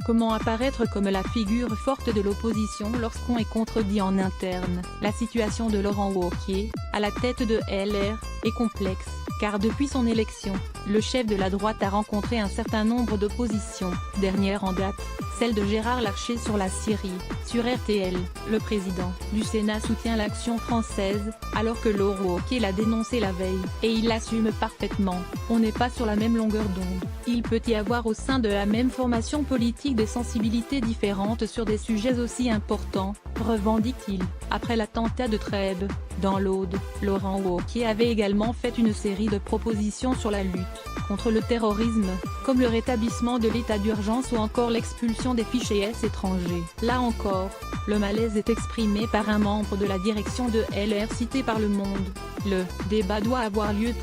Comment apparaître comme la figure forte de l'opposition lorsqu'on est contredit en interne? La situation de Laurent Wauquiez, à la tête de LR, est complexe, car depuis son élection, le chef de la droite a rencontré un certain nombre d'oppositions. Dernière en date, celle de Gérard Larcher sur la Syrie. Sur RTL, le président du Sénat soutient l'action française, alors que Laurent Wauquiez l'a dénoncé la veille, et il l'assume parfaitement. On n'est pas sur la même longueur d'onde. Il peut y avoir au sein de la même formation politique des sensibilités différentes sur des sujets aussi importants, revendique-t-il. Après l'attentat de Trèbes, dans l'Aude, Laurent Wauquiez avait également fait une série de propositions sur la lutte contre le terrorisme, comme le rétablissement de l'état d'urgence ou encore l'expulsion des fichiers S étrangers. Là encore, le malaise est exprimé par un membre de la direction de LR cité par Le Monde. Le débat doit avoir lieu ...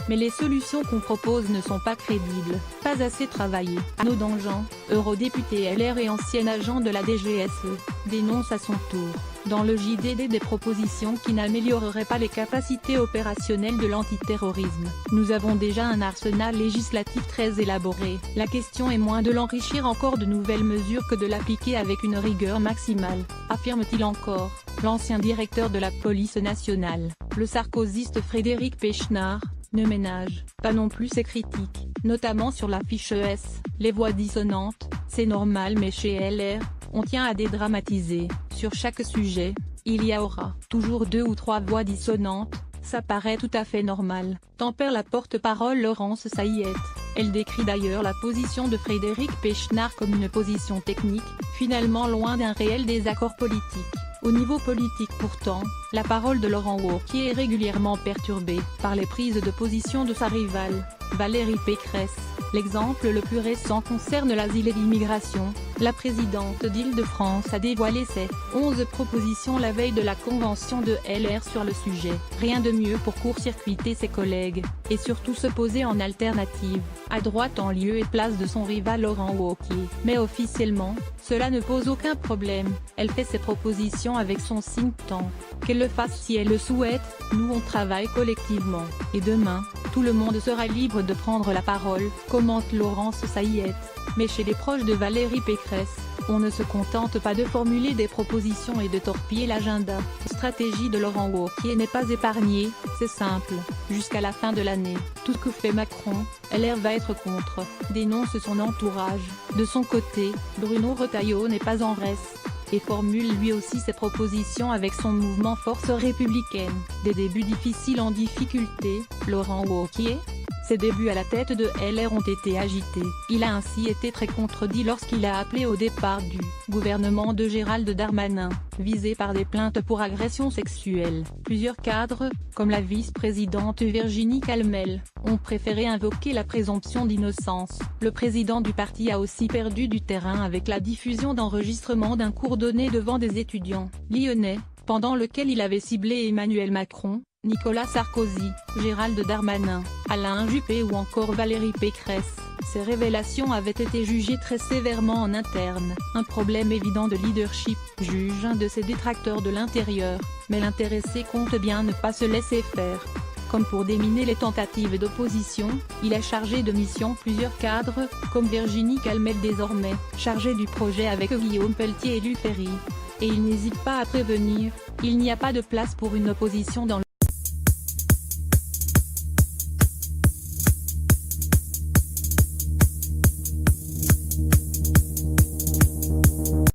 mais les solutions qu'on propose ne sont pas crédibles, pas assez travaillées. Arnaud Danjean, eurodéputé LR et ancien agent de la DGSE, dénonce à son tour, dans le JDD, des propositions qui n'amélioreraient pas les capacités opérationnelles de l'antiterrorisme. Nous avons déjà un arsenal législatif très élaboré. La question est moins de l'enrichir encore de nouvelles mesures que de l'appliquer avec une rigueur maximale, affirme-t-il encore. L'ancien directeur de la police nationale, le sarkozyste Frédéric Pechnard, ne ménage pas non plus ses critiques, notamment sur la fiche S. Les voix dissonantes, c'est normal, mais chez LR, on tient à dédramatiser. Sur chaque sujet, il y aura toujours 2 ou 3 voix dissonantes, ça paraît tout à fait normal, tempère la porte-parole Laurence Saillet. Elle décrit d'ailleurs la position de Frédéric Pechnard comme une position technique, finalement loin d'un réel désaccord politique. Au niveau politique pourtant, la parole de Laurent Wauquiez est régulièrement perturbée par les prises de position de sa rivale, Valérie Pécresse. L'exemple le plus récent concerne l'asile et l'immigration. La présidente d'Île-de-France a dévoilé ses 11 propositions la veille de la convention de LR sur le sujet. Rien de mieux pour court-circuiter ses collègues, et surtout se poser en alternative, à droite en lieu et place de son rival Laurent Wauquiez. Mais officiellement, cela ne pose aucun problème, elle fait ses propositions avec son think tank. Qu'elle le fasse si elle le souhaite, nous on travaille collectivement, et demain, tout le monde sera libre de prendre la parole, commente Laurence Saillet. Mais chez les proches de Valérie Pécresse, on ne se contente pas de formuler des propositions et de torpiller l'agenda. La stratégie de Laurent Wauquiez n'est pas épargnée, c'est simple. Jusqu'à la fin de l'année, tout ce que fait Macron, LR va être contre, dénonce son entourage. De son côté, Bruno Retailleau n'est pas en reste, et formule lui aussi ses propositions avec son mouvement Force républicaine. Des débuts difficiles en difficulté, Laurent Wauquiez. Ses débuts à la tête de LR ont été agités. Il a ainsi été très contredit lorsqu'il a appelé au départ du gouvernement de Gérald Darmanin, visé par des plaintes pour agression sexuelle. Plusieurs cadres, comme la vice-présidente Virginie Calmel, ont préféré invoquer la présomption d'innocence. Le président du parti a aussi perdu du terrain avec la diffusion d'enregistrements d'un cours donné devant des étudiants lyonnais, pendant lequel il avait ciblé Emmanuel Macron, Nicolas Sarkozy, Gérald Darmanin, Alain Juppé ou encore Valérie Pécresse. Ces révélations avaient été jugées très sévèrement en interne. Un problème évident de leadership, juge un de ses détracteurs de l'intérieur, mais l'intéressé compte bien ne pas se laisser faire. Comme pour déminer les tentatives d'opposition, il a chargé de mission plusieurs cadres, comme Virginie Calmel désormais, chargée du projet avec Guillaume Pelletier et Luc Ferry. Et il n'hésite pas à prévenir, il n'y a pas de place pour une opposition dans le